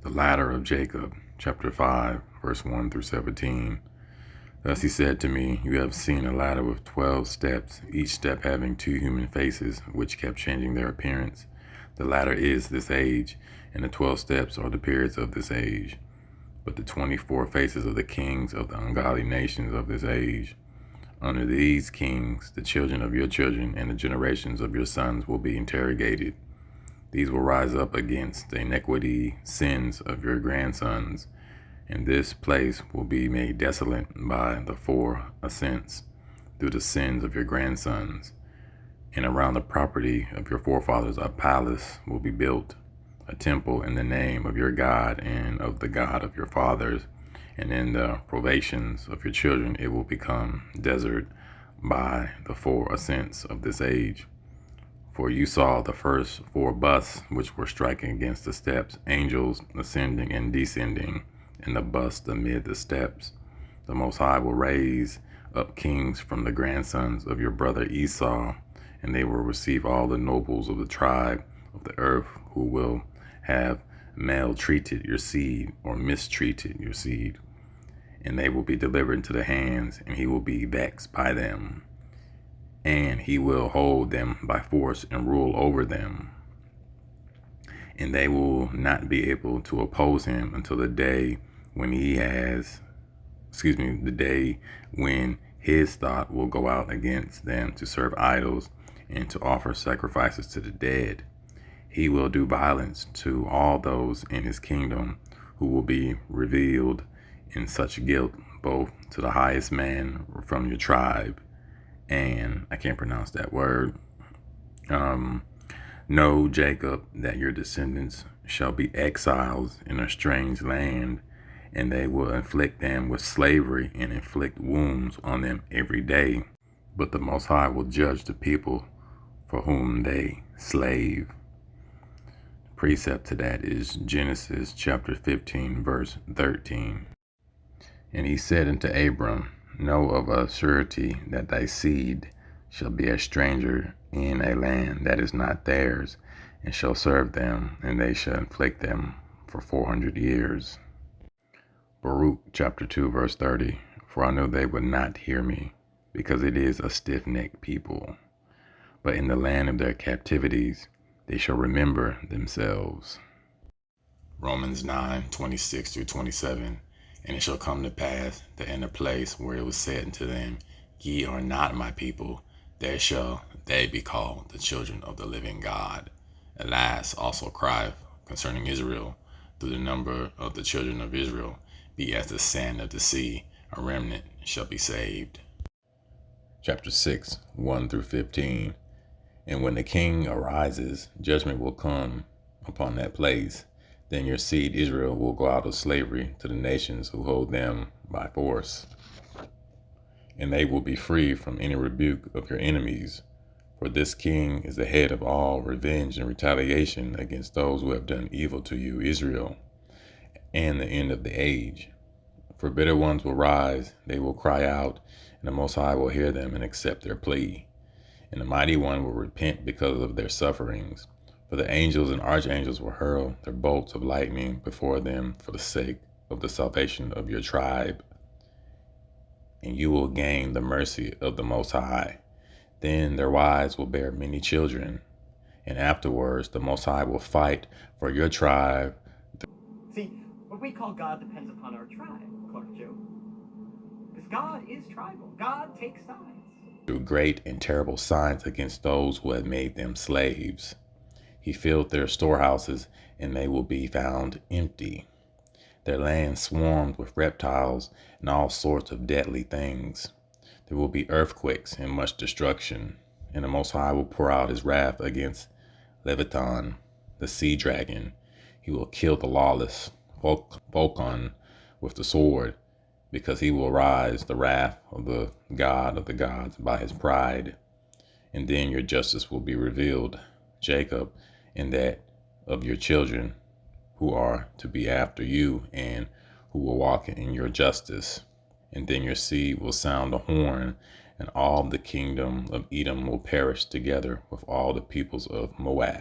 The ladder of Jacob, chapter 5, verse 1 through 17. Thus he said to me, You have seen a ladder with 12 steps, each step having 2 human faces, which kept changing their appearance. The ladder is this age, and the 12 steps are the periods of this age. But the 24 faces of the kings of the ungodly nations of this age. Under these kings, the children of your children and the generations of your sons will be interrogated. These will rise up against the iniquity sins of your grandsons, and this place will be made desolate by the 4 ascents through the sins of your grandsons. And around the property of your forefathers a palace will be built, a temple in the name of your God and of the God of your fathers. And in the probations of your children it will become desert by the 4 ascents of this age. For you saw the first 4 busts which were striking against the steps, angels ascending and descending, and the bust amid the steps. The Most High will raise up kings from the grandsons of your brother Esau, and they will receive all the nobles of the tribe of the earth who will have maltreated your seed or mistreated your seed. And they will be delivered into the hands, and he will be vexed by them. And he will hold them by force and rule over them. And they will not be able to oppose him until the day when the day when his thought will go out against them to serve idols and to offer sacrifices to the dead. He will do violence to all those in his kingdom who will be revealed in such guilt, both to the highest man from your tribe, and I can't pronounce that word. Know, Jacob, that your descendants shall be exiles in a strange land, and they will inflict them with slavery and inflict wounds on them every day. But the Most High will judge the people for whom they slave. The precept to that is Genesis chapter 15, verse 13. And he said unto Abram, Know of a surety that thy seed shall be a stranger in a land that is not theirs, and shall serve them, and they shall afflict them for 400 years. Baruch chapter 2, verse 30. For I knew they would not hear me, because it is a stiff-necked people. But in the land of their captivities they shall remember themselves. Romans 9:26 through 27. And it shall come to pass that in the place where it was said unto them, Ye are not my people, there shall they be called the children of the living God. Alas, also cry concerning Israel, through the number of the children of Israel, be as the sand of the sea, a remnant shall be saved. Chapter 6, 1 through 15. And when the king arises, judgment will come upon that place. Then your seed Israel will go out of slavery to the nations who hold them by force. And they will be free from any rebuke of your enemies. For this king is the head of all revenge and retaliation against those who have done evil to you, Israel, and the end of the age. For bitter ones will rise, they will cry out, and the Most High will hear them and accept their plea. And the mighty one will repent because of their sufferings. For the angels and archangels will hurl their bolts of lightning before them for the sake of the salvation of your tribe. And you will gain the mercy of the Most High. Then their wives will bear many children. And afterwards the Most High will fight for your tribe. See, what we call God depends upon our tribe, Clark Joe. Because God is tribal. God takes sides. Through great and terrible signs against those who have made them slaves. He filled their storehouses, and they will be found empty. Their land swarmed with reptiles and all sorts of deadly things. There will be earthquakes and much destruction, and the Most High will pour out his wrath against Leviathan, the sea dragon. He will kill the lawless Vulcan with the sword, because he will rise the wrath of the God of the gods by his pride. And then your justice will be revealed, Jacob, and that of your children who are to be after you, and who will walk in your justice. And then your seed will sound the horn, and all the kingdom of Edom will perish together with all the peoples of Moab.